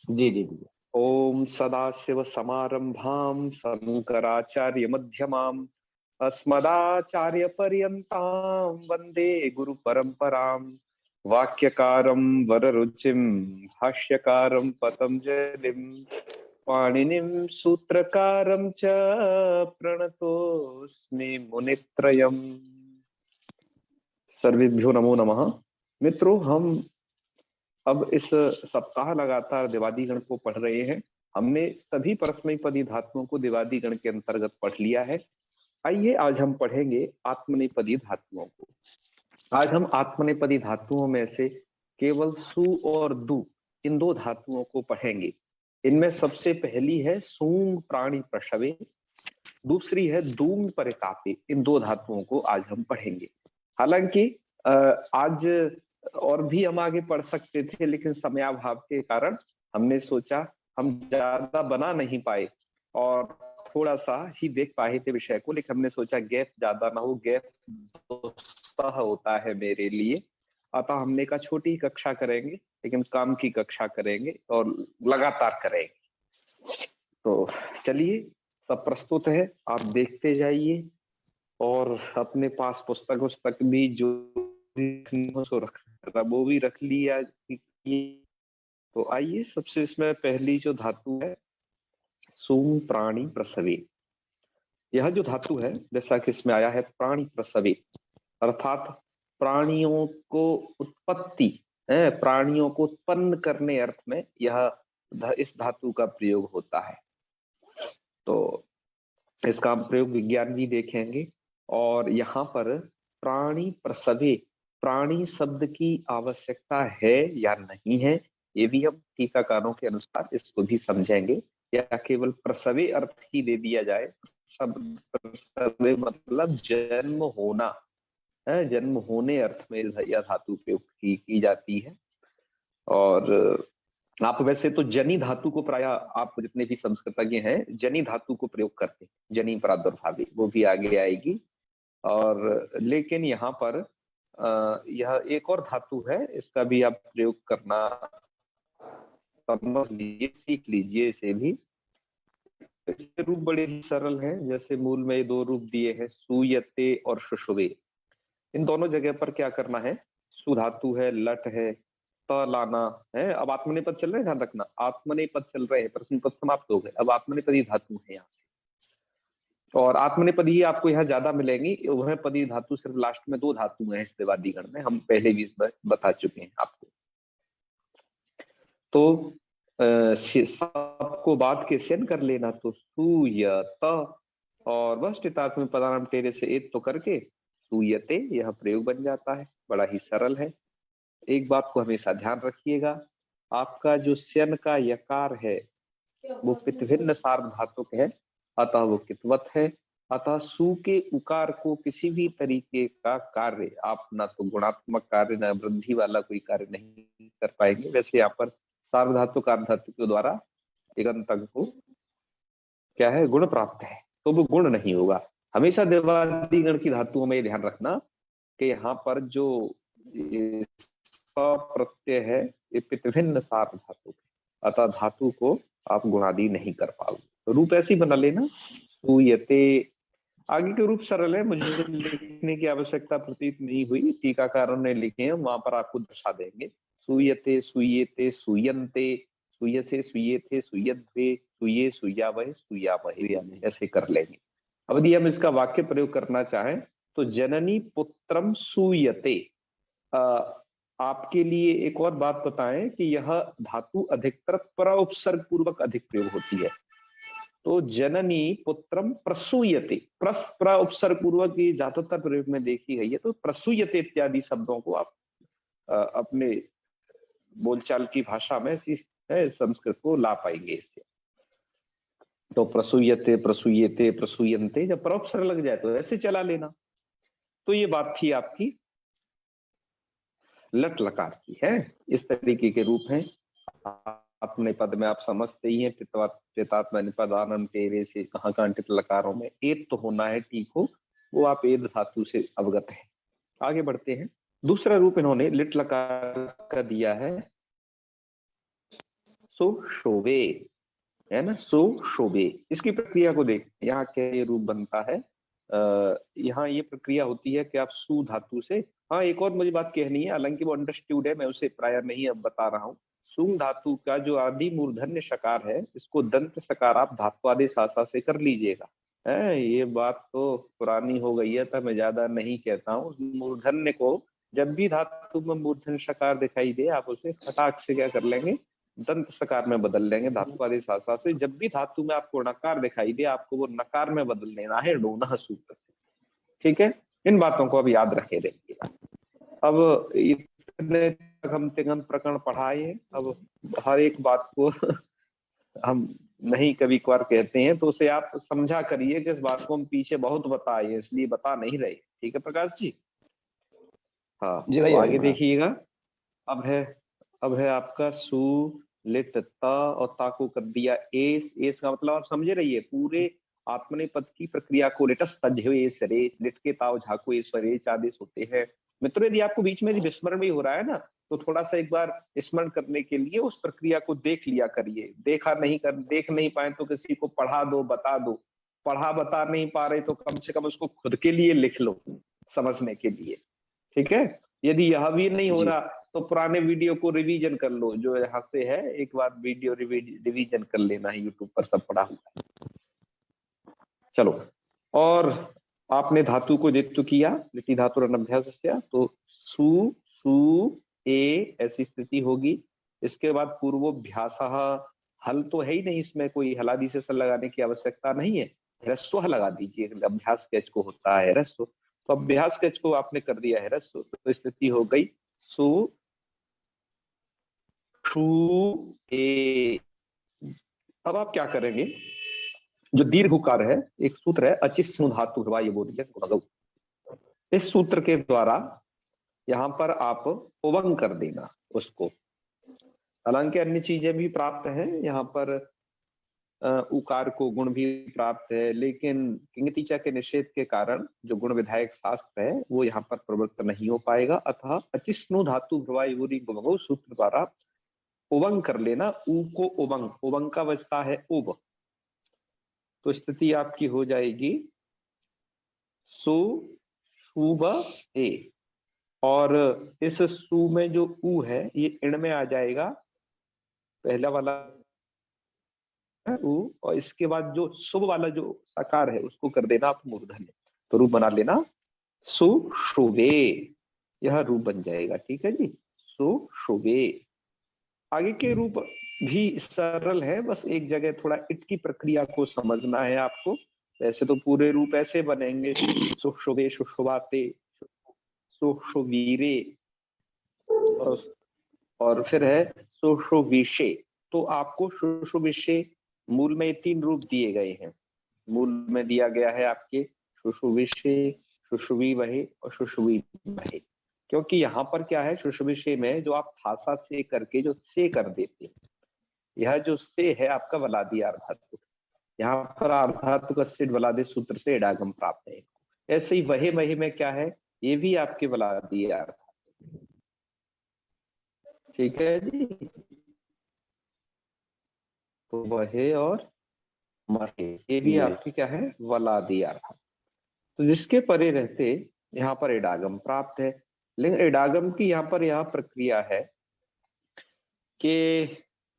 जी जी जी। ओम सदाशिव समारंभां शंकराचार्य मध्यमाम् अस्मदाचार्य पर्यन्तां वंदे गुरु परंपरां। वाक्यकारं वररुचिं भाष्यकारं पतंजलिं पाणिनिं सूत्रकारं च प्रणतोऽस्मि मुनित्रयम्। सर्वेभ्यो नमो नमः। मित्रों, हम अब इस सप्ताह लगातार दिवादी गण को पढ़ रहे हैं। हमने सभी परस्मैपदी धातुओं को दिवादी गण के अंतर्गत पढ़ लिया है। आइए आज हम पढ़ेंगे आत्मनेपदी धातुओं को। आज हम आत्मनेपदी धातुओं में से केवल सु और दु, इन दो धातुओं को पढ़ेंगे। इनमें सबसे पहली है सूंग प्राणी प्रसवे, दूसरी है दूंग परितापे। इन दो धातुओं को आज हम पढ़ेंगे। हालांकि आज और भी हम आगे पढ़ सकते थे, लेकिन समयाभाव के कारण हमने सोचा हम ज्यादा बना नहीं पाए और थोड़ा सा ही देख पाए थे विषय को, लेकिन हमने सोचा गैप ज्यादा ना हो, गैप तो सह होता है मेरे लिए। अतः हमने कहा छोटी ही कक्षा करेंगे, लेकिन काम की कक्षा करेंगे और लगातार करेंगे। तो चलिए, सब प्रस्तुत है, आप देखते जाइए और अपने पास पुस्तक भी जो वो भी रख लिया। तो आइए, सबसे इसमें पहली जो धातु है सूंग प्राणी प्रसवे। यह जो धातु है, जैसा कि इसमें आया है प्राणी प्रसवे, अर्थात प्राणियों को उत्पत्ति है, प्राणियों को उत्पन्न करने अर्थ में यह इस धातु का प्रयोग होता है। तो इसका प्रयोग विज्ञान भी देखेंगे। और यहाँ पर प्राणी प्रसवे, प्राणी शब्द की आवश्यकता है या नहीं है, ये भी हम टीकाकारों के अनुसार इसको भी समझेंगे, या केवल प्रसवे अर्थ ही दे दिया जाए। शब्द प्रसवे मतलब जन्म होना है, जन्म होने अर्थ में यह धातु प्रयोग की जाती है। और आप वैसे तो जनी धातु को प्राय, आप जितने भी संस्कृतज्ञ हैं जनी धातु को प्रयोग करते हैं, जनी प्रादुर्भावी, वो भी आगे आएगी। और लेकिन यहाँ पर यह एक और धातु है, इसका भी आप प्रयोग करना समझ लीजिए, सीख लीजिए इसे भी। इसके रूप बड़े ही सरल हैं, जैसे मूल में दो रूप दिए हैं, सुयते और शुशुवे। इन दोनों जगह पर क्या करना है, सु धातु है, लट है, त लाना है। अब आत्मनेपद चल रहे हैं, ध्यान रखना, आत्मनेपद चल रहे हैं, प्रश्न पद समाप्त हो गए, अब आत्मनेपदी धातु है यहाँ से। और आत्मनेपदी आपको यहाँ ज्यादा मिलेंगी, वह पदी धातु सिर्फ लास्ट में दो धातु हैं इस दिवादी गण में, हम पहले भी बता चुके हैं आपको। तो सबको बात के सेन कर लेना, तो सुयत, और बस टितार्थ में पदानाम टेरे से एत तो करके सुयते, यह प्रयोग बन जाता है। बड़ा ही सरल है। एक बात को हमेशा ध्यान रखिएगा, आपका जो स्यन का यकार है वो पितभिन्न सार्वधातुक है, अतः वो कितवत है। अतः सु के उकार को किसी भी तरीके का कार्य आप ना तो गुणात्मक कार्य न वृद्धि वाला कोई कार्य नहीं कर पाएंगे। वैसे यहाँ पर सार्वधातुक अर्धातु के द्वारा इगंतक को क्या है, गुण प्राप्त है, तो वो गुण नहीं होगा। हमेशा देवादी गण की धातुओं में ध्यान रखना कि यहाँ पर जो प्रत्यय है ये पितभिन्न सार्वधातुक है, अतः धातु को आप गुणादि नहीं कर पाओगे। तो रूप ऐसे ही बना लेना, सुयते। आगे के रूप सरल है, मुझे लिखने की आवश्यकता प्रतीत नहीं हुई, टीकाकारों ने लिखे हैं, वहां पर आपको दर्शा देंगे। सुयते, सुयेते, सुयंते, सुयसे, सुयेथे, सुयद्वे, सुये, सुयावहे, सुयावहे, ऐसे कर लेंगे। अब यदि हम इसका वाक्य प्रयोग करना चाहें तो जननी पुत्रम सुयते। आपके लिए एक और बात बताएं कि यह धातु अधिकतर पर उपसर्ग पूर्वक अधिक प्रयोग होती है। तो जननी पुत्रम प्रसूयते, प्र उपसर्ग पूर्वक ये ज्यादातर प्रयोग में देखी गई है। तो प्रसूयते इत्यादि शब्दों को आप अपने बोलचाल की भाषा में संस्कृत को ला पाएंगे इससे। तो प्रसूयते, प्रसूयते, प्रसूयन्ते, जब परोपसर्ग लग जाए तो ऐसे चला लेना। तो ये बात थी आपकी लट लकार की है, इस तरीके के रूप हैं। अपने पद में आप समझते ही हैं, पितात्मा निपद आनंद तेरे से कहाँ कहाँ टित लकारों में एद तो होना है, ठीक हो, वो आप एद धातु से अवगत है। आगे बढ़ते हैं। दूसरा रूप इन्होंने लिट लकार का दिया है सुशोभे, है ना, सुशोभे। इसकी प्रक्रिया को देख, यहाँ क्या ये रूप बनता है। यहाँ ये प्रक्रिया होती है कि आप सु धातु से, हाँ एक और मुझे बात कहनी है, हालांकि वो अंडरस्टूड है, मैं उसे प्राय नहीं अब बता रहा हूँ। सुंग धातु का जो आदि मूर्धन्य शकार है, इसको दंत सकार आप धातु आदि शासा से कर लीजिएगा। ये बात तो पुरानी हो गई है, तो मैं ज्यादा नहीं कहता हूँ। मूर्धन्य को जब भी धातु में मूर्धन्य शकार दिखाई दे, आप उसे फटाक से क्या कर लेंगे, दंत सकार में बदल लेंगे धातु आदि शासा से। जब भी धातु में आपको नकार दिखाई दे, आपको वो नकार में बदल लेना है डोना सूत्र से, ठीक है। इन बातों को अब याद रखे देखिएगा। अब इतने तक हम तिङंत प्रकरण पढ़ाए, अब हर एक बात को हम नहीं कभी कभार कहते हैं, तो उसे आप समझा करिए कि इस बात को हम पीछे बहुत बताए, इसलिए बता नहीं रहे, ठीक है प्रकाश जी। हाँ जी भाई, तो आगे देखिएगा। अब है आपका सु लिट त और ता को कर दिया एस। एस का मतलब आप समझे रहिए, पूरे आत्मनेपद पद की प्रक्रिया को लिटस तजेस रेस, लिट के ताव झाको एस आदेश होते हैं। मित्रों यदि आपको बीच में विस्मरण भी हो रहा है ना, तो थोड़ा सा एक बार स्मरण करने के लिए उस प्रक्रिया को देख लिया करिए। देख नहीं पाए तो किसी को पढ़ा दो, बता दो। पढ़ा बता नहीं पा रहे तो कम से कम उसको खुद के लिए लिख लो समझने के लिए, ठीक है। यदि यह भी नहीं हो रहा तो पुराने वीडियो को रिवीजन कर लो, जो यहाँ से है एक बार वीडियो रिवीजन कर लेना है, यूट्यूब पर सब पड़ा हुआ है। चलो, और आपने धातु को जितु किया, लिटि धातु अभ्यास, तो सु सु ए ऐसी स्थिति होगी। इसके बाद पूर्वोभ्यास, हल तो है ही नहीं, इसमें कोई हलादि से सर लगाने की आवश्यकता नहीं है, ह्रस्व लगा दीजिए, अभ्यास कैच को होता है ह्रस्व, तो अभ्यास कैच को आपने कर दिया है ह्रस्व, तो स्थिति हो गई सु शु ए। अब आप क्या करेंगे, जो दीर्घ उकार है, एक सूत्र है अचिस्नु धातु ये बोलिए, इस सूत्र के द्वारा यहाँ पर आप उवंग कर देना उसको। हालांकि अन्य चीजें भी प्राप्त हैं यहाँ पर, उकार को गुण भी प्राप्त है, लेकिन किंगतिचा के निषेध के कारण जो गुण विधायक शास्त्र है वो यहाँ पर प्रवृत्त नहीं हो पाएगा। अतः अचिस्नु धातु भ्रवायुरी गुणगौ सूत्र द्वारा उवंग कर लेना। उ को उवंग, उवंग का बचता है उब, तो स्थिति आपकी हो जाएगी सु शुभ ए, और इस सु में जो उ है ये इण में आ जाएगा, पहला वाला उ, और इसके बाद जो शुभ वाला जो सकार है उसको कर देना आप मूर्धन्य, तो रूप बना लेना सुशुभे, यह रूप बन जाएगा, ठीक है जी, सुशुभे। आगे के रूप भी सरल है, बस एक जगह थोड़ा इट की प्रक्रिया को समझना है आपको। वैसे तो पूरे रूप ऐसे बनेंगे, सुशुभे, सुशुभाते, सुशुवीरे, और फिर है सुशुविषे। तो आपको सुशुविषे मूल में 3 रूप दिए गए हैं, मूल में दिया गया है आपके सुशुविषे, सुशुवी वहे और सुशुवी वहे। क्योंकि यहाँ पर क्या है, सुशुविषे में जो आप थासा से करके जो से कर देते हैं, यह जो से है आपका वलादी आर्धातु, यहाँ पर आर्धातु का सिड वलादी सूत्र से इडागम प्राप्त है। ऐसे ही वहे वहे में क्या है, ये भी आपके वलादी आर्धातु, ठीक है जी। तो वहे और महे ये भी आपकी क्या है, वलादी आर्धातु। तो जिसके परे रहते यहाँ पर इडागम प्राप्त है, लेकिन इडागम की यहाँ पर यह प्रक्रिया है कि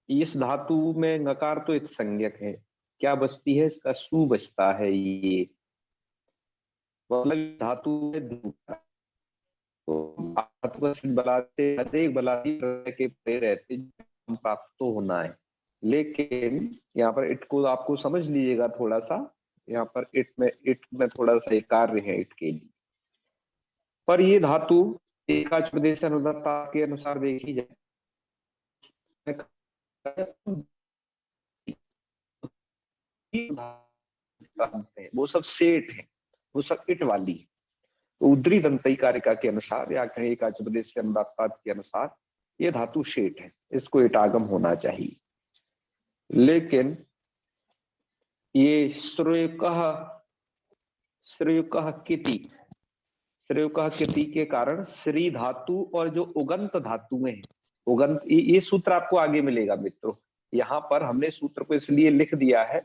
इस धातु में नकार तो इत संज्ञक है, क्या बचती है, इसका सु बचता है। ये मतलब धातु में तो बलाते हरेक बलाती के परे रहते प्राप्त तो होना है, लेकिन यहाँ पर इट को आपको समझ लीजिएगा थोड़ा सा, यहाँ पर इट में थोड़ा सा कार्य है इट के लिए। पर ये धातु एकाच प्रदेश अनुदाता के अनुसार देखी जाए, वो सब सेठ है, वो सब इट वाली है। तो उद्री दंतई कारिका के अनुसार या कहीं एकाच प्रदेश के अनुदाता के अनुसार ये धातु शेट है, इसको इटागम होना चाहिए। लेकिन ये श्रेयुकः किति के कारण श्री धातु और जो उगंत धातुएं हैं, उगंत ये सूत्र आपको आगे मिलेगा मित्रों, यहाँ पर हमने सूत्र को इसलिए लिख दिया है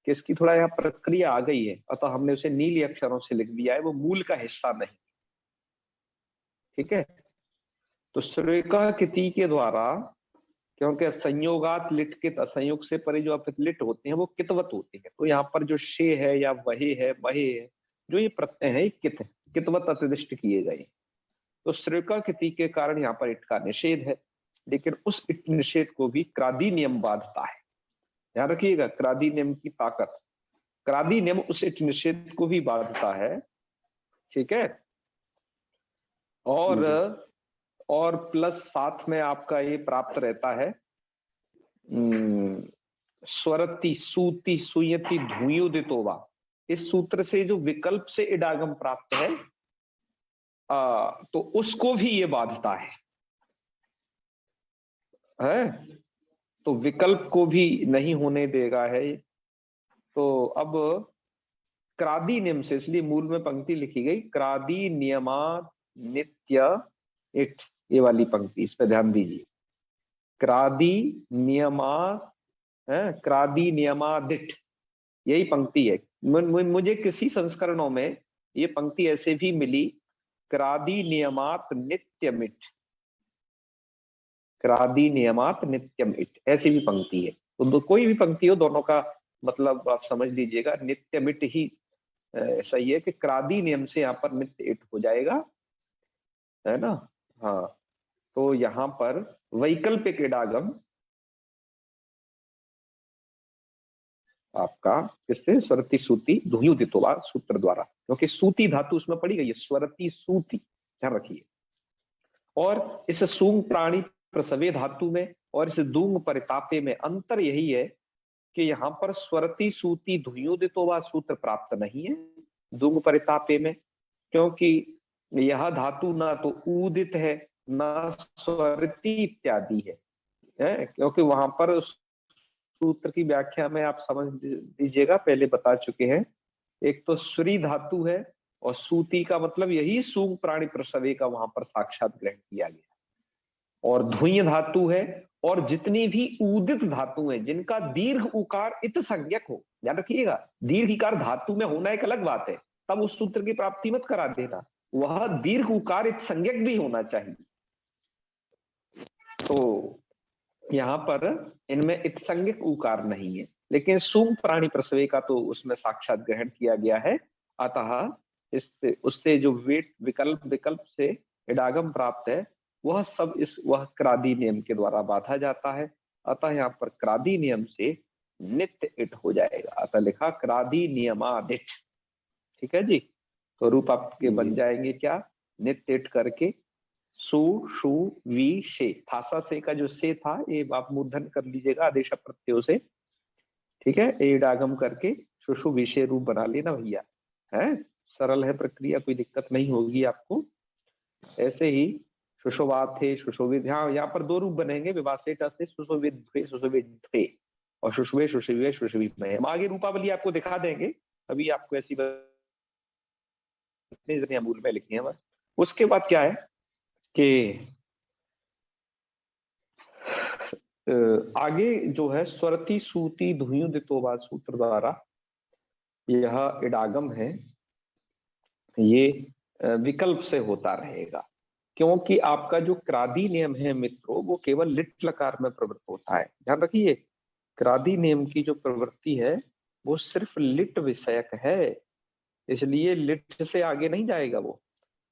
कि इसकी थोड़ा यहाँ प्रक्रिया आ गई है, अतः हमने उसे नीली अक्षरों से लिख दिया है, वो मूल का हिस्सा नहीं। ठीक है, तो श्रेका किति के द्वारा, क्योंकि संयोगात लिट कित, असंयोग से परे जो लिट होते हैं वो कितवत होते हैं, तो यहाँ पर जो शे है या वहे है महे है, जो ये प्रत्यय है कित है, कितवत अतिदिष्ट किए गए। तो श्रेका किति के कारण यहाँ पर इट का निषेध है, लेकिन उस इट निषेध को भी क्रादी नियम बाधता है। ध्यान रखिएगा, क्रादी नियम की ताकत, क्रादी नियम उस इट निषेध को भी बाधता है। ठीक है, और प्लस साथ में आपका ये प्राप्त रहता है स्वरति सूति सुयति धुयुदितोवा, इस सूत्र से जो विकल्प से इडागम प्राप्त है तो उसको भी ये बाधता है, तो विकल्प को भी नहीं होने देगा है। तो अब क्रादी नियम से, इसलिए मूल में पंक्ति लिखी गई क्रादी नियमा नित्य इट, ये वाली पंक्ति, इस पर ध्यान दीजिए। क्रादी नियमा, क्रादी नियमादिट, यही पंक्ति है। मुझे किसी संस्करणों में ये पंक्ति ऐसे भी मिली, क्रादी नियमात नित्यमिट, क्रादी नियमात नित्यमिट, ऐसी भी पंक्ति है। तो कोई भी पंक्ति हो, दोनों का मतलब आप समझ लीजिएगा, नित्यमिट ही सही है कि क्रादी नियम से यहाँ पर नित्य इट हो जाएगा, है ना। हाँ, तो यहाँ पर वैकल्पिक इडागम आपका किससे, स्वरती सूती धुयुदितोवा सूत्र द्वारा, क्योंकि सूती धातु उसमें पड़ी गई है, स्वरती सूती, ध्यान रखिए। और इस सूंग प्राणी प्रसवे धातु में और इस दूंग परितापे में अंतर यही है कि यहाँ पर स्वरती सूती धुयुदितोवा सूत्र प्राप्त नहीं है दूंग परितापे में, क्योंकि यह धातु ना तो उदित है ना स्वरती इत्यादि है, क्योंकि वहां पर सूत्र की व्याख्या में आप समझ लीजिएगा, पहले बता चुके हैं, एक तो श्री धातु है और सूती का मतलब यही सूंग प्राणी प्रसवे का वहां पर साक्षात ग्रहण किया गया, और धुय धातु है, और जितनी भी उदित धातु है जिनका दीर्घ उकार इत संज्ञक हो, ध्यान रखिएगा, दीर्घ इकार धातु में होना एक अलग बात है, तब उस सूत्र की प्राप्ति मत करा देना, वह दीर्घ उकार इत संज्ञक भी होना चाहिए। तो यहाँ पर इनमें इत्संगिक उकार नहीं है, लेकिन सूंग प्राणी प्रसवे का तो उसमें साक्षात ग्रहण किया गया है, अतः इससे उससे जो विकल्प से इडागम प्राप्त है वह सब वह क्रादी नियम के द्वारा बाधा जाता है, अतः यहाँ पर क्रादी नियम से नित्य इट हो जाएगा, अतः लिखा क्रादी नियमादिट। ठीक है जी, तो रूप आपके बन जाएंगे क्या, नित्य इट करके सु शु वी शे, थासा से का जो से था ये आप मूर्धन कर लीजिएगा आदेश प्रत्ययों से। ठीक है, इडागम करके शुशु विषय रूप बना लेना भैया, है सरल है प्रक्रिया, कोई दिक्कत नहीं होगी आपको। ऐसे ही शुशुवात थे, शुशुविद, यहाँ पर दो रूप बनेंगे, विवासे से सुशुविद्वे और शुशुवे शुशुवे शुशुविमय। हम आगे रूपावली आपको दिखा देंगे, अभी आपको ऐसी मूल में लिखनी है बस। उसके बाद क्या है कि आगे जो है स्वरती सूती धुयुदितोवा सूत्र द्वारा यह इडागम है, ये विकल्प से होता रहेगा, क्योंकि आपका जो क्रादी नियम है मित्रों वो केवल लिट लकार में प्रवृत्त होता है। ध्यान रखिए, क्रादी नियम की जो प्रवृत्ति है वो सिर्फ लिट विषयक है, इसलिए लिट से आगे नहीं जाएगा वो।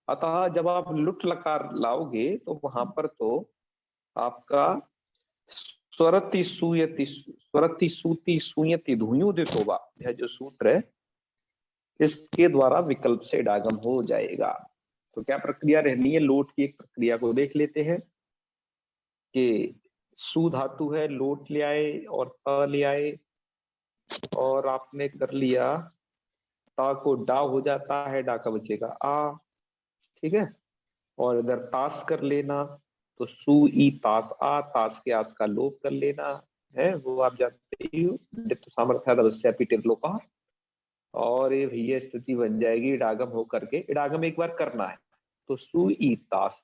अतः जब आप लुट लकार लाओगे तो वहां पर तो आपका स्वरति सूती सुयति धुयुदितोवा, यह जो सूत्र है इसके द्वारा विकल्प से इडागम हो जाएगा। तो क्या प्रक्रिया रहनी है, लोट की एक प्रक्रिया को देख लेते हैं कि सु धातु है, लोट ले आए और त ले आए, और आपने कर लिया ता को डा हो जाता है, डा का बचेगा आ। ठीक है, और इधर तास कर लेना, तो सु ई तास आ, तास के आस का लोप कर लेना है, वो आप जानते ही हो, सामर्थ्य, और ये भैया स्थिति बन जाएगी इडागम हो करके, इडागम एक बार करना है, तो सु ई तास,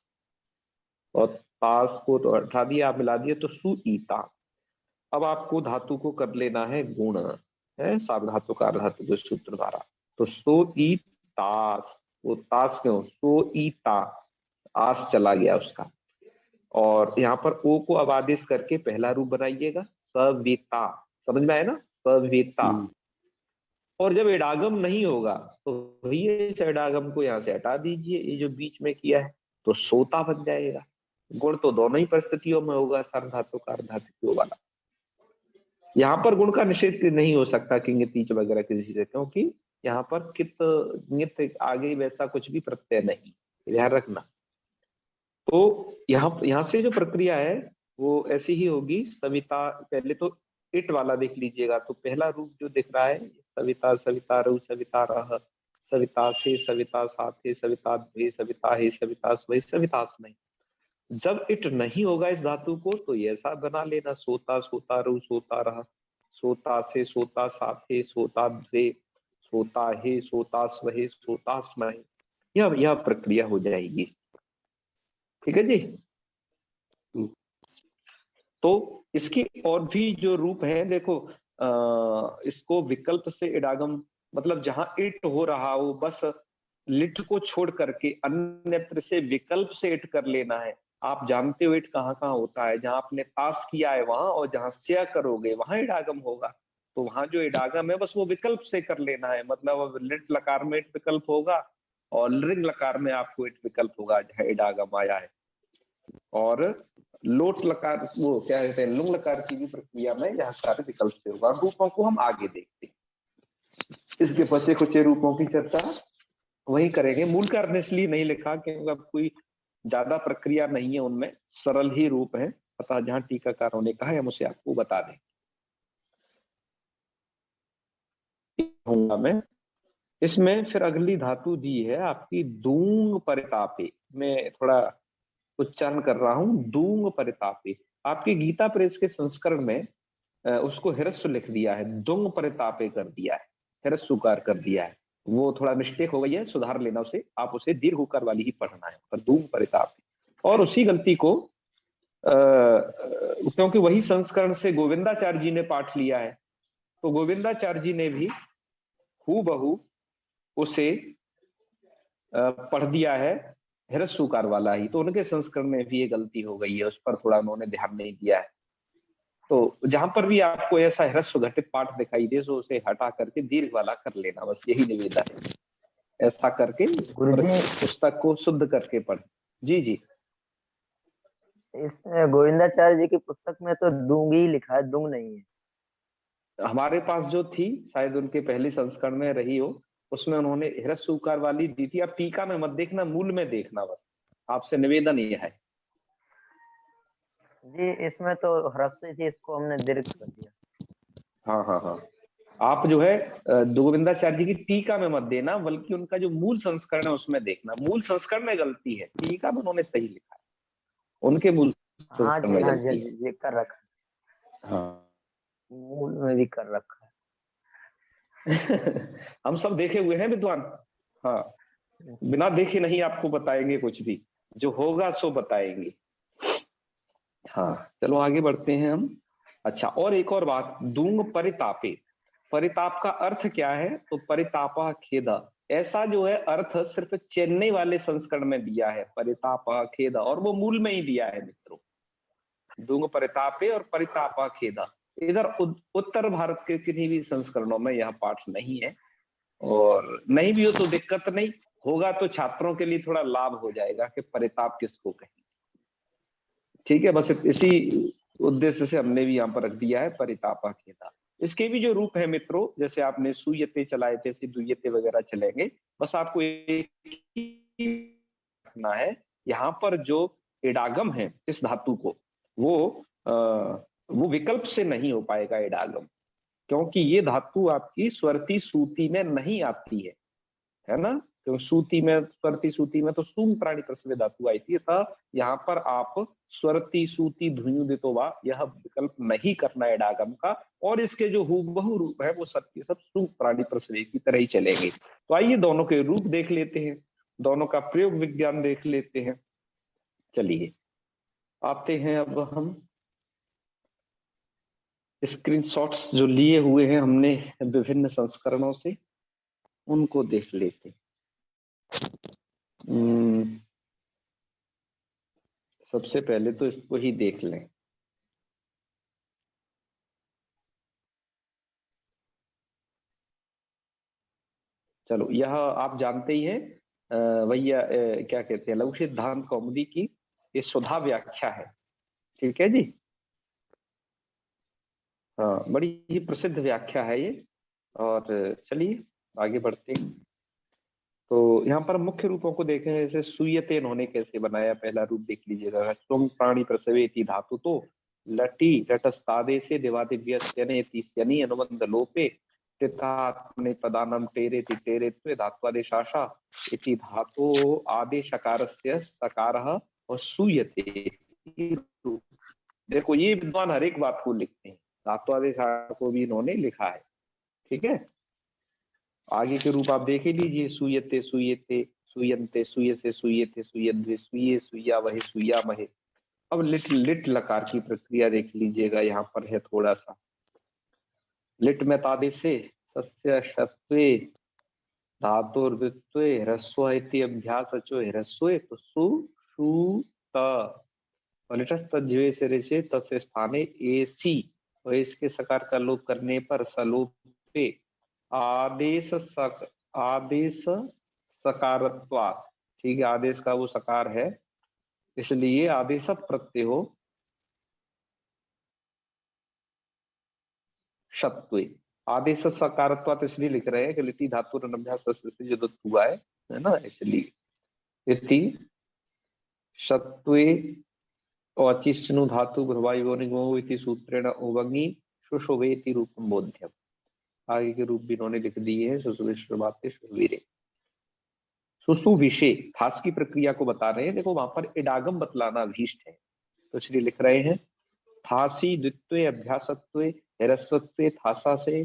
और तास को तो हटा दिया, आप मिला दिया तो सु ई ता। अब आपको धातु को कर लेना है गुण, है सार्वधातु का धातु के सूत्र द्वारा। तो सो ई तास, वो तास क्यों, सो ई ता, आस चला गया उसका। और यहाँ पर ओ को अब आदेश करके पहला रूप बनाइएगा सविता, समझ में आया ना, सविता। और जब इडागम नहीं होगा तो ये इस इडागम को यहाँ से हटा दीजिए, ये जो बीच में किया है, तो सोता बन जाएगा। गुण तो दोनों ही परिस्थितियों में होगा, सार्वधातु का अर्धातु वाला। यहाँ पर गुण का निषेध नहीं हो सकता किंग तीच वगैरह किसी से, क्योंकि यहाँ पर कित नित आगे वैसा कुछ भी प्रत्यय नहीं, ध्यान रखना। तो यहाँ से जो प्रक्रिया है वो ऐसी ही होगी। सविता, पहले तो इट वाला देख लीजिएगा, तो पहला रूप जो दिख रहा है सविता, सविता रु, सविता रह, सविता से, सविता साथे, सविता द्वे, सविता हे, सविता स्वै, सविता नहीं। जब इट नहीं होगा इस धातु को तो ये ऐसा बना लेना, सोता, सोता रु, सोता रह, सोता से, सोता साथे, सोता द्वे, सोता हे, सोता स्वहे, सोता स्मय। यह प्रक्रिया हो जाएगी। ठीक है जी। तो इसके और भी जो रूप है देखो, इसको विकल्प से इडागम, मतलब जहां इट हो रहा हो बस लिट को छोड़ करके अन्यत्र से विकल्प से इट कर लेना है। आप जानते हो इट कहाँ कहाँ होता है, जहां आपने तास किया है वहां, और जहां स्या करोगे वहां इडागम होगा। तो वहां जो इडागम है बस वो विकल्प से कर लेना है, मतलब लिट लकार में इट विकल्प होगा और लिंग लकार में आपको इट विकल्प होगा जहां इडागम आया है। और लोट लकार, वो क्या कहते हैं, लुंग लकार की भी प्रक्रिया में यह कार्य विकल्प से होगा। रूपों को हम आगे देखते हैं, इसके बचे कुछ रूपों की चर्चा वही करेंगे। मूल कारण इसलिए नहीं लिखा क्योंकि अब कोई ज्यादा प्रक्रिया नहीं है उनमें, सरल ही रूप है, अतः जहां टीकाकारों ने कहा हम उसे आपको बता दें। मैं इसमें फिर अगली धातु दी है आपकी दूंग परितापे, मैं थोड़ा उच्चारण कर रहा हूं, दूंग परितापे। आपके गीता प्रेस के संस्करण में उसको हिरस्व लिख दिया है, दुंग परितापे कर दिया है, हिरस्वकार कर दिया है। वो थोड़ा मिस्टेक हो गई है, सुधार लेना उसे, आप उसे दीर्घ उकार वाली ही पढ़ना है, पर दूंग परितापे। और उसी गलती को क्योंकि वही संस्करण से गोविंदाचार्य जी ने पाठ लिया है, तो गोविंदाचार्य जी ने भी हूबहू उसे पढ़ दिया है हिरस्वकार वाला ही, तो उनके संस्करण में भी ये गलती हो गई है, उस पर थोड़ा उन्होंने ध्यान नहीं दिया है। तो जहां पर भी आपको ऐसा ह्रस्व घटित पाठ दिखाई दे तो उसे हटा करके दीर्घ वाला कर लेना, बस यही निवेदन है। ऐसा करके गुरुजी पुस्तक को शुद्ध करके पढ़। जी जी, इस गोविंदाचार्य जी की पुस्तक में तो दूंगी ही लिखा है, दूंग नहीं है। हमारे पास जो थी शायद उनके पहले संस्करण में रही हो, उसमें उन्होंने ह्रस्वकार वाली दी थी। आप टीका में मत देखना, मूल में देखना, बस आपसे निवेदन यह है। जी इसमें तो ह्रस्व थी, इसको हमने दीर्घ कर दिया। हाँ हाँ हाँ, आप जो है गोविंदाचार्य जी की टीका में मत देना, बल्कि उनका जो मूल संस्करण है उसमें देखना। मूल संस्करण में गलती है, टीका में उन्होंने सही लिखा है, उनके मूल हाँ संस्करण जी, में हाँ जी, हाँ गलती है। जी, ये कर रखा हाँ है, मूल में भी कर रखा हम सब देखे हुए हैं विद्वान। हाँ, है। बिना देखे नहीं आपको बताएंगे कुछ भी, जो होगा सो बताएंगे। हाँ चलो आगे बढ़ते हैं हम। अच्छा, और एक और बात, दूंग परितापे, परिताप का अर्थ क्या है, तो परितापा खेदा, ऐसा जो है अर्थ सिर्फ चेन्नई वाले संस्करण में दिया है, परितापा खेदा, और वो मूल में ही दिया है मित्रों, दूंग परितापे और परितापा खेदा। इधर उत्तर भारत के किन्हीं भी संस्करणों में यह पाठ नहीं है, और नहीं भी हो तो दिक्कत नहीं, होगा तो छात्रों के लिए थोड़ा लाभ हो जाएगा कि परिताप किसको कहें। ठीक है, बस इसी उद्देश्य से हमने भी यहाँ पर रख दिया है परितापा खेदा। इसके भी जो रूप है मित्रों, जैसे आपने सुयते चलाए थे, ऐसे दुयते वगैरह चलेंगे। बस आपको एक ही रखना है, यहाँ पर जो इडागम है इस धातु को, वो विकल्प से नहीं हो पाएगा इडागम, क्योंकि ये धातु आपकी स्वरती सूती में नहीं आती है ना। तो सूती में, स्वरती सूती में तो सूम प्राणी प्रसवे धातु आई थी, था यहाँ पर आप स्वरती सूती धुयुदितो वा यह विकल्प नहीं करना है डागम का, और इसके जो हूबहू रूप है वो सब सब सूम प्राणी प्रसवे की तरह ही चलेंगे। तो आइए दोनों के रूप देख लेते हैं, दोनों का प्रयोग विज्ञान देख लेते हैं। चलिए आते हैं अब हम स्क्रीनशॉट्स जो लिए हुए हैं हमने विभिन्न संस्करणों से, उनको देख लेते। सबसे पहले तो इसको ही देख लें। चलो, यह आप जानते ही हैं भैया, क्या कहते हैं, लघु सिद्धांत कौमुदी की ये सुधा व्याख्या है। ठीक है जी। हाँ, बड़ी ही प्रसिद्ध व्याख्या है ये। और चलिए आगे बढ़ते हैं। तो यहाँ पर मुख्य रूपों को देखें, जैसे सुयते इन्होंने कैसे बनाया। पहला रूप देख लीजिएगा, स्वम प्राणी प्रसवेति धातु तो लटी लटस्तादे से दिवादिव्यस्यने अनुबंध लोपे तिथात्मने पदानम टेरेति टेरेत्वे धात्वादेशाशा इति धातु आदेशकारस्य सकारः और सूयते। देखो, ये विद्वान हर एक बात को लिखते हैं, धात्वादेश को भी इन्होंने लिखा है। ठीक है, आगे के रूप आप देख ही लीजिए, सूयते सूयते सूयन्ते सूयसे सूयते सूयद्वे सूये सूया वहे सूया महे। अब लिट लिट लकार की प्रक्रिया देख लीजिएगा, यहाँ पर है थोड़ा सा। लिट में तादिशे सस्य शत्वे धातुर्द्वित्वे ह्रस्व इति अभ्यासचो ह्रस्वे तो सु शु त लिटस्तज्वे से रेचे तस्य स्थाने एसी, और इसके सकार का लोप करने पर सलोपे आदेश सकारत्वात्। ठीक है, आदेश का वो सकार है, इसलिए आदेश प्रत्यय हो शत्वे। आदेश सकारत्वात् इसलिए लिख रहे हैं कि लिटि धातु अभ्यास से जो हुआ है ना, इसलिए लिटि शत्वे अचिष्णु धातु भ्रवायुगो इति सूत्रेण उवंगी शुशोवेति रूपम बोध्यम। आगे के रूप भी इन्होंने लिख दिए हैं, सुसुविश्ववाते सुवीरे। सुसुविशे थास की प्रक्रिया को बता रहे हैं। देखो, वहां पर इडागम बतलाना अभीष्ट है, तो इसलिए लिख रहे हैं थासी द्वित्वे अभ्यासत्वे ह्रस्वत्वे थासा से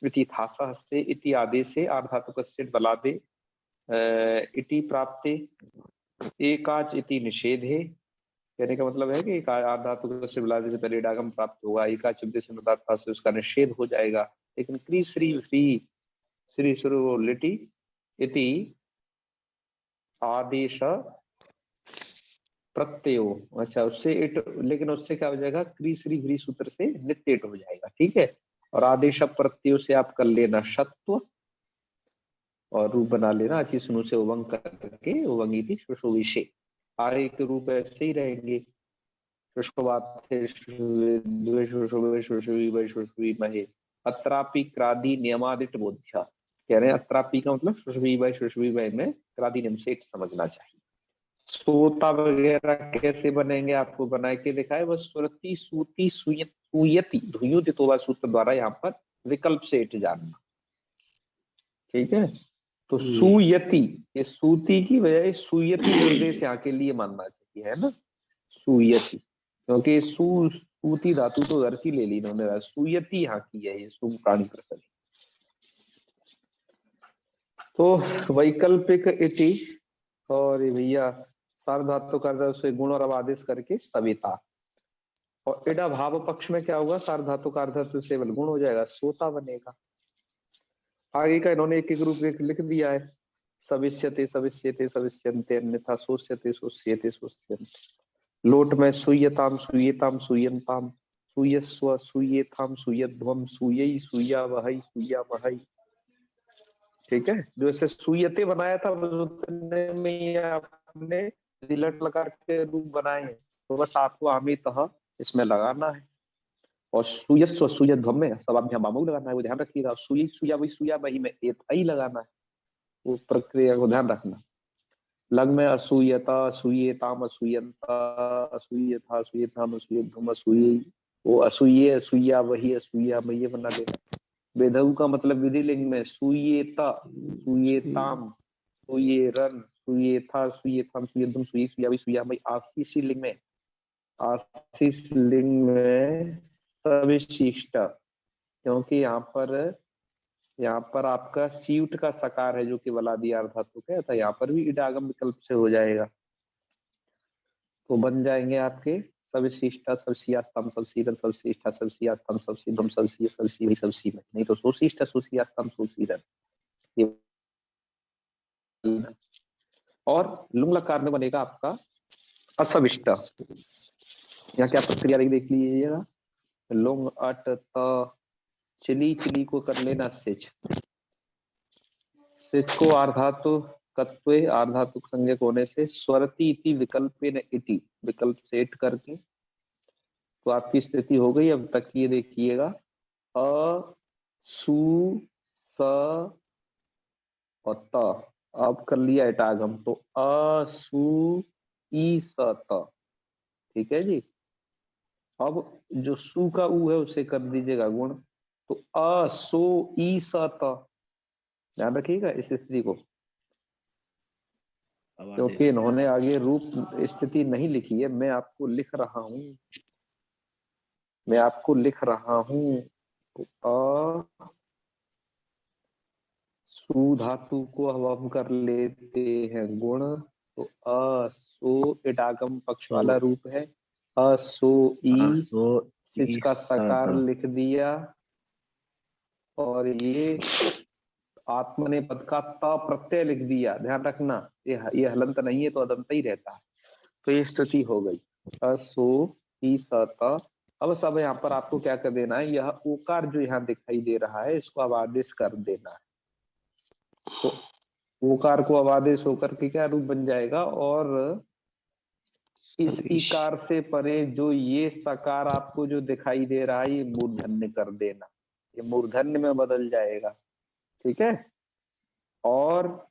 इति थासा हस्ते इति आदेशे आर्धातुकस्य बलादे इति प्राप्ते एकाच इति निषेधे। कहने का मतलब है कि आर्धातुकस्य बलादे से पहले इडागम प्राप्त होगा, एकाच शब्द से उसका निषेध हो जाएगा। लेकिन क्री श्री श्री शुरू लिटि इति आदेश प्रत्ययो, अच्छा उससे इट, लेकिन उससे क्या हो जाएगा, क्री श्री व्री सूत्र से नित्य इट हो जाएगा। ठीक है, और आदेश प्रत्ययो से आप कर लेना शत्व और रूप बना लेना अच्छी सुनु से उवंग करके उवंगी थी शुशुविशे। आगे के रूप ऐसे ही रहेंगे, महे अत्रापि क्रादि नियमादिट बोध्य। कह रहे हैं अत्रापि का मतलब शुशुवी में क्रादि नियम से समझना चाहिए। सोता वगैरह कैसे बनेंगे, आपको बना के दिखाए, बस सुरती सूती सुयति धुयुदितोवा सूत्र द्वारा यहाँ पर विकल्प से इट जानना। ठीक है, तो सुयति, ये सूती की बजाय सुयति निर्देश यहाँ के लिए मानना चाहिए, है ना, सुयति, क्योंकि सूती धातु तो घर की ले ली इन्होंने, सुयति यहाँ की है, ये सुम प्राणी प्रसव। तो वैकल्पिक इति और भैया सार्वधातु कर उसे गुण और आदेश करके सविता। और इडा भाव पक्ष में क्या होगा, सार्वधातु का अर्धातु से गुण हो जाएगा, सोता बनेगा। आगे का इन्होंने एक एक रूप लिख दिया है, सविष्यते सविष्यते सविष्यन्ते अन्यथा सोष्यते सोष्यते सोष्यन्ते। लोट में सुयताम सुयेताम सुयंताम सुयस्व सुयेथाम सुयध्वम सुयई सुया वहई सुया वहई। ठीक है, जो इसे सुयते बनाया था में आपने दिलट लगा के रूप बनाए हैं, तो बस आपको आमितः इसमें लगाना है। और सुयस्व सुयध्वम में सवाभ्याम बामू लगाना है, वो ध्यान रखिएगा। सुई सुया वही सुया वही में एथई लगाना है, वो प्रक्रिया को ध्यान रखना। लग में असूयता असूयेताम असूयंता असूयथा असूयथाम असूयध्वम असूये, वो असूये असूया वही असूया में ये बना देना। वेधऊ का मतलब विधिलिंग में सुयेता सुयेताम सुयेरन सुयेथा सुयेथाम सुयध्वम सुये सुया वही सुया में। आशीष लिंग में आशीष लिंग में सविशिष्ट, क्योंकि यहाँ पर आपका सीट का सकार है जो कि बलादी अर्धातुक है, तो यहाँ पर भी इडागम विकल्प से हो जाएगा। तो बन जाएंगे आपके सविशिष्ट सविशियास्तम सविशीरन सविशिष्ट सविशियास्तम सविशीधम सविशीय सविशीवी सविशीमय, नहीं तो सुशिष्ट सुशियास्तम सुशीरन। ये और लुंग लकार में बनेगा आपका असविष्ट। यहाँ क्या प्रक्रिया देख लीजिएगा, लुंग अट त चिली, चिली को कर लेना सिच, सिच को आर्धातु कत्वे आर्धातु संज्ञक होने से स्वरती इति विकल्प इति विकल्प सेट करके तो आपकी स्थिति हो गई। अब तक ये देखिएगा अ सु स और त, अब कर लिया एटागम तो अ सु ई स त, ठीक है जी। अब जो सु का ऊ है उसे कर दीजिएगा गुण, तो अ सो ई स त, ध्यान रखिएगा इस स्थिति को, क्योंकि इन्होंने आगे रूप स्थिति नहीं लिखी है, मैं आपको लिख रहा हूं, मैं आपको लिख रहा हूं। तो अ सु धातु को अब हम कर लेते हैं गुण, तो अ सो एटागम पक्ष वाला रूप है, अ सो ई, सिच का सकार लिख दिया, और ये आत्मनेपद का त प्रत्यय लिख दिया। ध्यान रखना ये हलंत नहीं है तो अदंत ही रहता है। तो ये स्थिति हो गई असो ई सत। अब सब यहाँ पर आपको क्या कर देना है, यह ओकार जो यहाँ दिखाई दे रहा है इसको अब आदेश कर देना है। तो ओकार को अब आदेश होकर के क्या रूप बन जाएगा, और इस इकार से परे जो ये सकार आपको जो दिखाई दे रहा है ये मूर्धन्य कर देना, ये मूर्धन्य में बदल जाएगा, ठीक है। और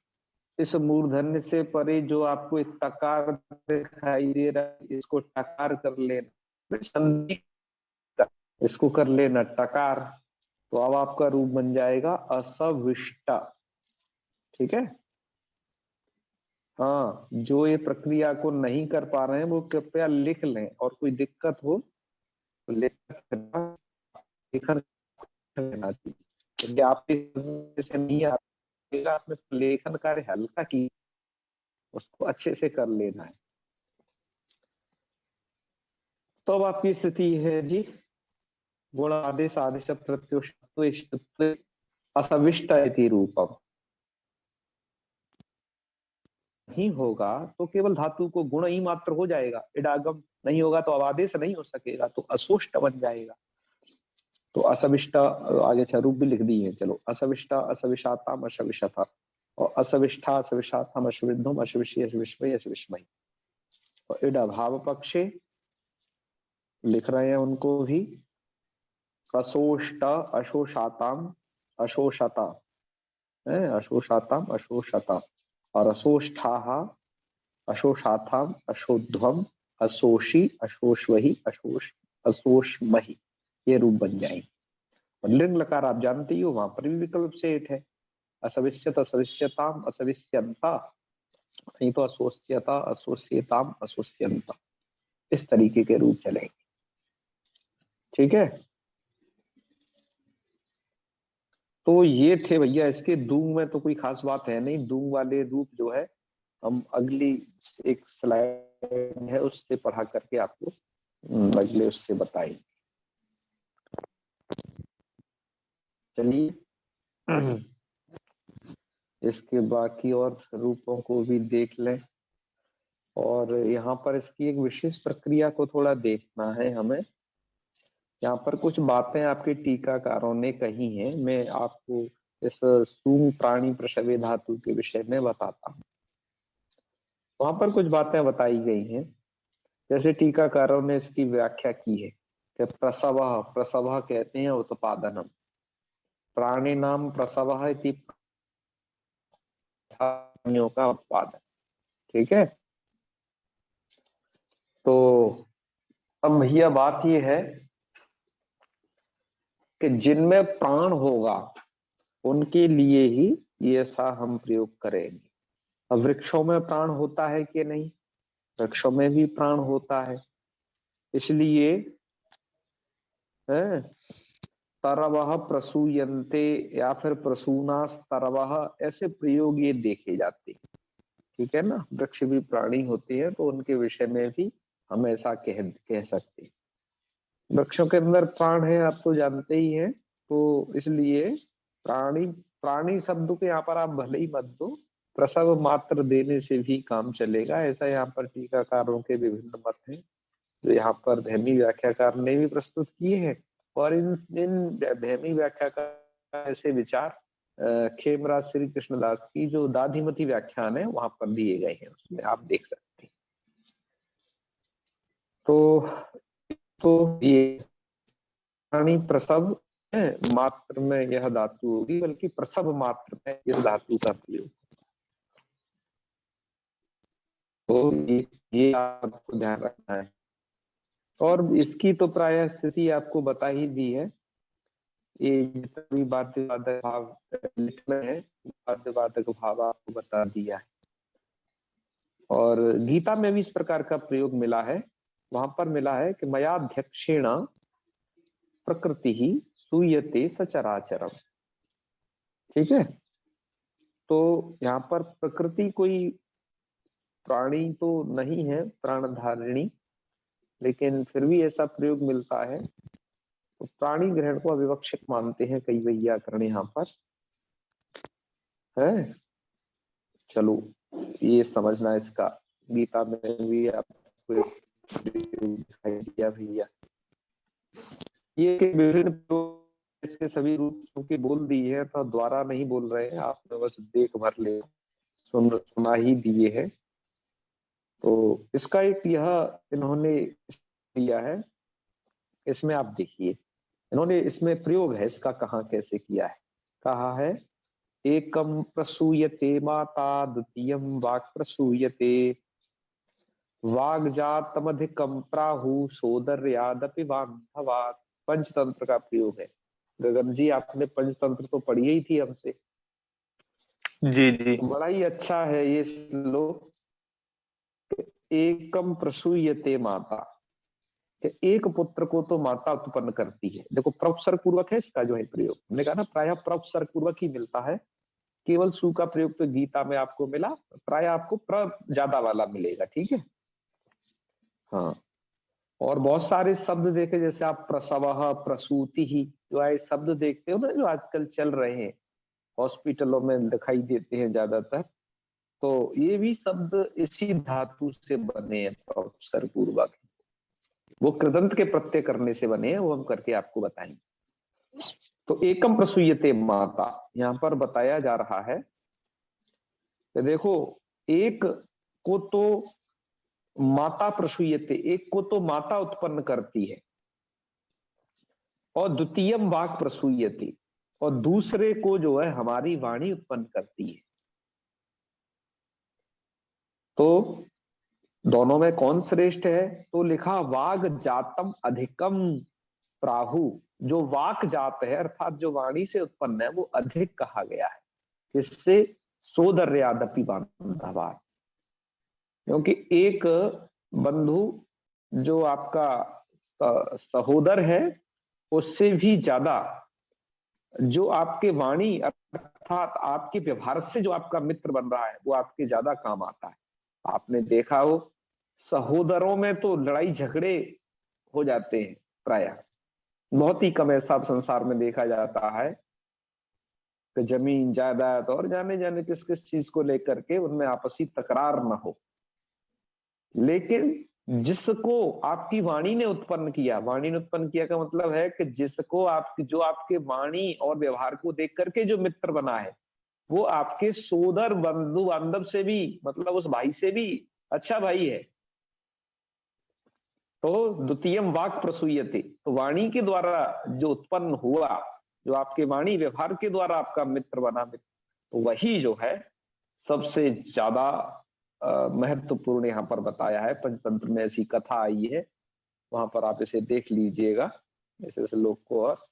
इस मूर्धन्य से परे जो आपको एक तकार दिखाई दे रहा है इसको टकार कर लेना, संधि इसको कर लेना टकार, तो अब आपका रूप बन जाएगा असविष्टा, ठीक है। हाँ, जो ये प्रक्रिया को नहीं कर पा रहे हैं वो कृपया लिख लें, और कोई दिक्कत हो तो लेखन लेना चाहिए। आपके से नहीं आएगा, आपने लेखन कार्य हल्का की, उसको अच्छे से कर लेना है। तो अब आपकी स्थिति है जी गुण आदेश आदेश प्रत्युष्ट असविष्ट इति रूपम। नहीं होगा तो केवल धातु को गुण ही मात्र हो जाएगा, इडागम नहीं होगा तो अब आदेश नहीं हो सकेगा, तो असुष्ट बन जाएगा। तो असविष्ट आगे स्वरूप भी लिख दिए, चलो असविष्ट असविषाताम असविषता, और असविष्ठा असविषाताम अश्विद्धम अश्विषी अश्विष्मय अश्विष्मय। और इड अभाव पक्षे लिख रहे हैं उनको भी, असोष्ट अशोषाताम अशोषता है, अशोषाताम अशोषता, और अशोष्ठा अशोषाथाम अशोध्वम अशोषी अशोषवही अशोष अशोषमही, ये रूप बन जाएंगे। और लिंग लकार आप जानते ही हो, वहां पर भी विकल्प सेठ है, असविष्यत असविष्यताम असविष्यंता, नहीं तो असोष्यता असोष्यताम असोष्यंता, इस तरीके के रूप चलेंगे, ठीक है। तो ये थे भैया इसके दूंग में तो कोई खास बात है नहीं, दूंग वाले रूप जो है हम अगली एक स्लाइड है उससे पढ़ा करके आपको अगले उससे बताएंगे। चलिए इसके बाकी और रूपों को भी देख लें, और यहाँ पर इसकी एक विशेष प्रक्रिया को थोड़ा देखना है हमें। यहाँ पर कुछ बातें आपके टीकाकारों ने कही हैं, मैं आपको इस सूंग प्राणी प्रसवे धातु के विषय में बताता हूँ। वहां पर कुछ बातें बताई गई हैं, जैसे टीकाकारों ने इसकी व्याख्या की है कि प्रसव, प्रसव कहते हैं उत्पादनम, प्राणी नाम प्रसव इति प्राणियों का उत्पादन, ठीक है। तो अब भैया बात ये है कि जिनमें प्राण होगा उनके लिए ही ये सा हम प्रयोग करेंगे। अब वृक्षों में प्राण होता है कि नहीं, वृक्षों में भी प्राण होता है, इसलिए तरवः प्रसूयन्ते या फिर प्रसूनास तरवः, ऐसे प्रयोग ये देखे जाते हैं, ठीक है ना। वृक्ष भी प्राणी होते हैं तो उनके विषय में भी हम ऐसा कह सकते हैं। वृक्षों के अंदर प्राण है, आप तो जानते ही हैं, तो इसलिए प्राणी प्राणी शब्द को यहाँ पर आप भले ही मत दो, प्रसव मात्र देने से भी काम चलेगा। ऐसा यहाँ पर टीकाकारों के विभिन्न मत हैं जो यहाँ पर धैमी व्याख्याकार ने भी प्रस्तुत किए हैं। और इन धैमी व्याख्याकार ऐसे विचार खेमराज श्री कृष्णदास की जो दाधिमती व्याख्यान है वहां पर दिए गए हैं, उसमें आप देख सकते हैं। तो ये प्राणी प्रसव है, मात्र में यह धातु होगी, बल्कि प्रसव मात्र में इस धातु का प्रयोग। तो ये आपको ध्यान रखना है। और इसकी तो प्राय स्थिति आपको बता ही दी है। ये जितना भी बाध्यवादक भाव लिखना है, बाध्यवादक भाव आपको बता दिया है। और गीता में भी इस प्रकार का प्रयोग मिला है। वहां पर मिला है कि मयाध्यक्षेण प्रकृति ही सूयते सचराचरम। ठीक है, तो यहाँ पर प्रकृति कोई प्राणी तो नहीं है, प्राणधारिणी, लेकिन फिर भी ऐसा प्रयोग मिलता है। तो प्राणी ग्रहण को अविवक्षक मानते हैं कई वैयाकरण यहाँ पर है। चलो ये समझना, इसका गीता में भी आपको दिखाई दिया भैया। ये विभिन्न इसके सभी रूपों की बोल दी है, तो द्वारा नहीं बोल रहे हैं, आपने बस देख भर ले सुना ही दिए है। तो इसका एक यह इन्होंने दिया है, इसमें आप देखिए इन्होंने इसमें प्रयोग है इसका कहाँ कैसे किया है। कहा है एकम प्रसूयते माता द्वितीयम वाक् प्रसूयते वाग्जातमधिकम प्राहु सोदर्यादपि बांधवात्। पंचतंत्र का प्रयोग है। गगन जी आपने पंचतंत्र तो पढ़ी ही थी हमसे। जी जी, बड़ा ही अच्छा है ये श्लोक। एकम प्रसूयते माता, एक पुत्र को तो माता उत्पन्न करती है। देखो प्रवसर पूर्वक है इसका जो है प्रयोग, हमने कहा ना प्रायः प्रवसर पूर्वक ही मिलता है। केवल सु का प्रयोग तो गीता में आपको मिला, प्राय आपको प्र ज्यादा वाला मिलेगा। ठीक है, हाँ। और बहुत सारे शब्द देखे, जैसे आप प्रसव प्रसूति ही जो है शब्द देखते हो ना, जो आजकल चल रहे हैं हॉस्पिटलों में दिखाई देते हैं ज्यादातर, तो ये भी शब्द इसी धातु से बने हैं प्रवसर पूर्वक। वो कृदंत के प्रत्यय करने से बने हैं, वो हम करके आपको बताएंगे। तो एकम प्रसूयते माता यहाँ पर बताया जा रहा है कि देखो एक को तो माता प्रसूयते, एक को तो माता उत्पन्न करती है, और द्वितीयम वाक् प्रसूयते, और दूसरे को जो है हमारी वाणी उत्पन्न करती है। तो दोनों में कौन श्रेष्ठ है? तो लिखा वाग जातम अधिकम प्राहु। जो वाक जात है अर्थात जो वाणी से उत्पन्न है वो अधिक कहा गया है। किससे? सोदर्यादपि बांधवात्। क्योंकि एक बंधु जो आपका सहोदर है उससे भी ज्यादा जो आपके वाणी अर्थात आपके व्यवहार से जो आपका मित्र बन रहा है वो आपके ज्यादा काम आता है। आपने देखा हो सहोदरों में तो लड़ाई झगड़े हो जाते हैं प्रायः, बहुत ही कम ऐसा संसार में देखा जाता है कि जमीन जायदाद और जाने जाने किस किस चीज को लेकर के उनमें आपसी तकरार न हो। लेकिन जिसको आपकी वाणी ने उत्पन्न किया, वाणी ने उत्पन्न किया का मतलब है कि जिसको आपकी जो आपके वाणी और व्यवहार को देख करके जो मित्र बना है वो आपके सोदर बंधु बांधव से भी, मतलब उस भाई से भी अच्छा भाई है। तो द्वितीयम वाक् प्रसूयते, तो वाणी के द्वारा जो उत्पन्न हुआ, जो आपके वाणी व्यवहार के द्वारा आपका मित्र बना, तो वही जो है सबसे ज्यादा महत्वपूर्ण यहाँ पर बताया है। पंचतंत्र में ऐसी कथा आई है, वहां पर आप इसे देख लीजिएगा ऐसे श्लोक को। और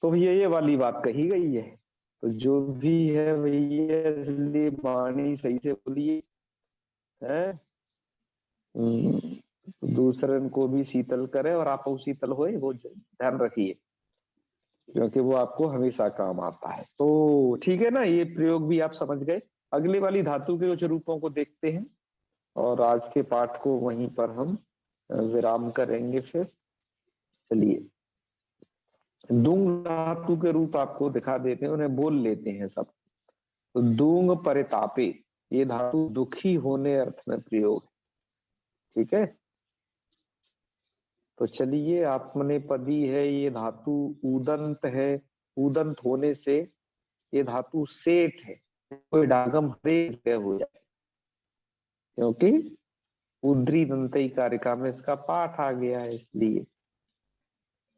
तो ये वाली बात कही गई है। तो जो भी है भैया इसलिए वाणी सही से बोलिए है, दूसरे को भी शीतल करे और आप शीतल होए, वो ध्यान रखिए, क्योंकि वो आपको हमेशा काम आता है। तो ठीक है ना, ये प्रयोग भी आप समझ गए। अगली वाली धातु के कुछ रूपों को देखते हैं और आज के पाठ को वहीं पर हम विराम करेंगे। फिर चलिए, दूंग धातु के रूप आपको दिखा देते हैं, उन्हें बोल लेते हैं सब। तो दूंग परितापे, ये धातु दुखी होने अर्थ में प्रयोग है। ठीक है, तो चलिए, आत्मनेपदी है, ये धातु उदंत है। उदंत होने से ये धातु सेठ है, कोई डागम हरे हो जाए, क्योंकि उद्री दंतई कारिका में इसका पाठ आ गया है, इसलिए।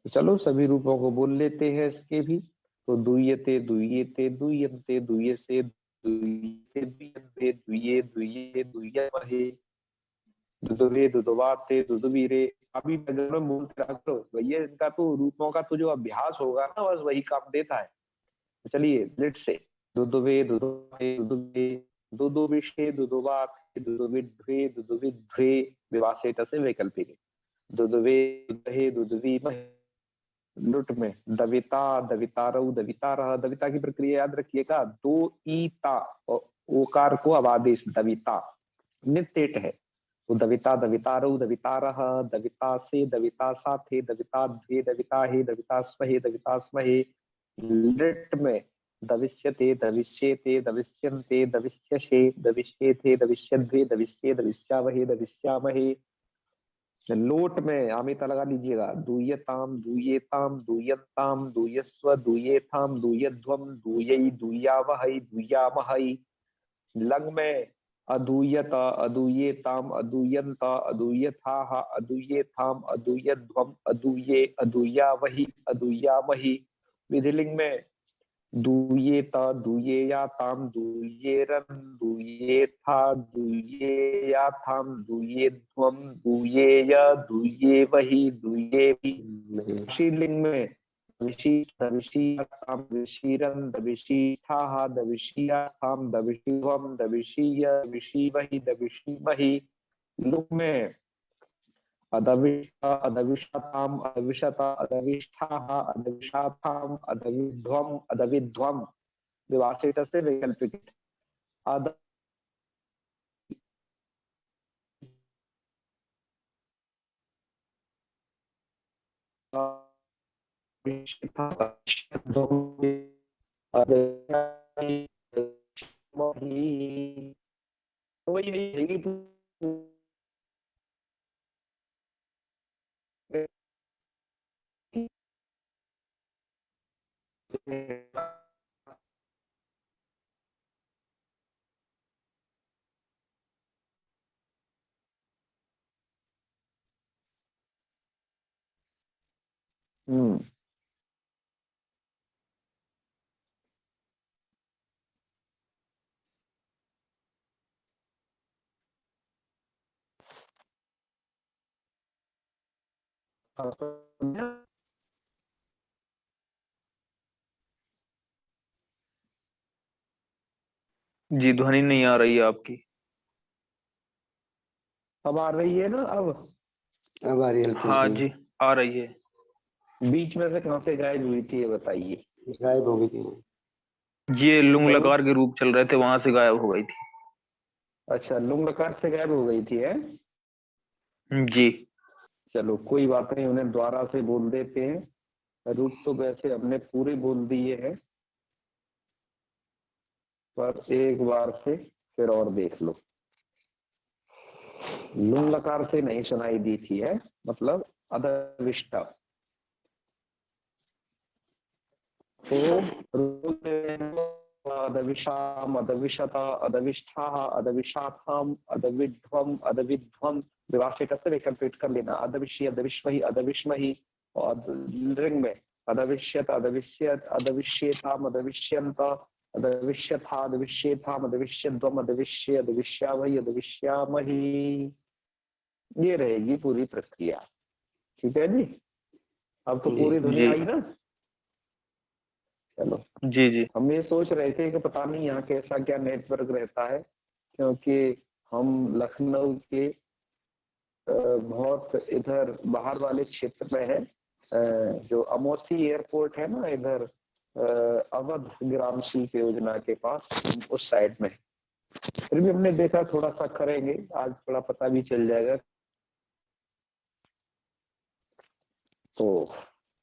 तो चलो सभी रूपों को बोल लेते हैं इसके भी। तो दुय्यते दुय्यते दुय्यन्ते दुय्यसे दुय्यते दुय्यन्ते दुय्ये दुय्ये दुय्यमहे दुदुवे दुदुवाते दुदुवीरे। अभी नगर में बोलते रहा करो भैया, इनका तो रूपों का तो जो अभ्यास होगा ना, बस वही काम देता है। तो चलिए लेट्स से, दुदुवे दुदुवाते दुदुवे दुदुविषे दुदुवाते दुदुविद्वे दुदुविद्वे विवासेट से वैकल्पिक। दुदुवे दुदहे दुदुवीमहे। लुट में दविता दवितारऊ दवितारह। दविता की प्रक्रिया याद रखिएगा, दो ईता और ओकार को अब आदेश दविता नित्येट है। तो दविता दवितारऊ दवितारह, दविता से दविता साथे, दविता द्वे दविता हे दविता स्वहे दविता स्महे। लिट में दविष्यते दविष्येते दविष्यन्ते दविष्यशे दविष्येथे दविष्यद्वे दविष्ये दविष्यावहे दविष्यामहे। लोट में आमिता लगा लीजिएगा, दूयताम दूयेताम दूयन्ताम दूयस्व दूयेथाम दूयध्वम दूयई दूयावहै दूयामहै। लंग में अदूयत अदूयेताम अदूयन्त अदूयथाः अदूयेथाम अदूयध्वम अदूये अदूयावहि अदूयामहि। विधिलिंग में दूयेता दूयेयाताम दूयेरन दूयेथा दूयेयाथाम दूयेध्वम दूयेय दूयेवहि दूयेवि। श्रीलिंग में दविशीताम दविशीरन दविशीठाः दविशीयाथाम दविशीवम दविशीय दविशीवहि दविशीमहि। लुक में अदविष्टा अदविषताम अदविषता अदविष्ठाः अदविषाथाम अदविध्वम अदविध्वम विवासित से वैकल्पिक। अद जी, ध्वनि नहीं आ रही है आपकी। अब आ रही है ना? अब आ रही है, हाँ जी, आ रही है। बीच में से कहां से गायब हुई थी ये बताइए। गायब हो गई थी। ये लुंग लकार के रूप चल रहे थे, वहां से गायब हो गई थी। अच्छा, लुंग लकार से गायब हो गई थी है? जी चलो कोई बात नहीं, उन्हें द्वारा से बोल देते हैं। रूप तो वैसे हमने पूरे बोल दिए हैं, पर एक बार से फिर और देख लो। लुंग लकार से नहीं सुनाई दी थी है, मतलब अदविष्ट। तो अदविषाम अदविषता अदविष्ठाः अदविषाथाम अदविध्वम अदविध्वम विवासित से वैकल्पिक कर लेना। अदविष्य अदविष्महि अदविष्महि। और लिंग में अदविष्यत अदविष्यत अदविष्येताम अदविष्यन्त अदविष्यथा अदविष्येथाम अदविष्यद्वम अदविष्य अदविष्यावहि अदविष्यामहि। ये रहेगी पूरी प्रक्रिया। ठीक है जी, अब तो पूरी ध्वनि आई ना? चलो जी जी हम ये सोच रहे थे कि पता नहीं यहाँ कैसा क्या नेटवर्क रहता है, क्योंकि हम लखनऊ के बहुत इधर बाहर वाले क्षेत्र में है। जो अमोसी एयरपोर्ट है ना, इधर अवध ग्राम शिल्प योजना के पास, उस साइड में। फिर भी हमने देखा थोड़ा सा करेंगे, आज थोड़ा पता भी चल जाएगा। तो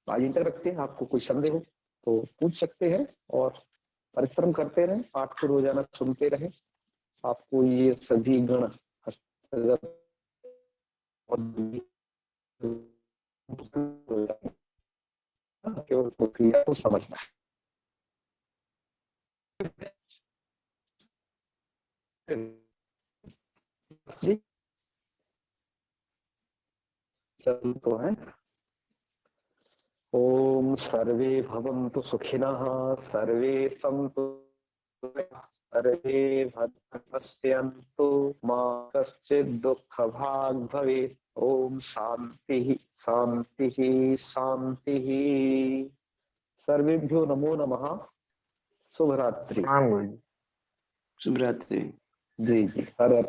आज इंटर रखते हैं, आपको कोई संदेह हो तो पूछ सकते हैं, और परिश्रम करते रहें, पाठ को रोजाना सुनते रहें। आपको ये सभी गण हस्तगत केवल प्रक्रिया को समझना है जी। चल तो है। ओम सर्वे भवन्तु सुखिनः, सर्वे सन्तु, सर्वे भद्राणि पश्यन्तु, मा कश्चित् दुःखभाग् भवेत्। ओम शांति शांति शांति। सर्वेभ्यो नमो नमः। शुभ रात्रि। प्रणाम गुरु जी। शुभ रात्रि। जी जी, हर हर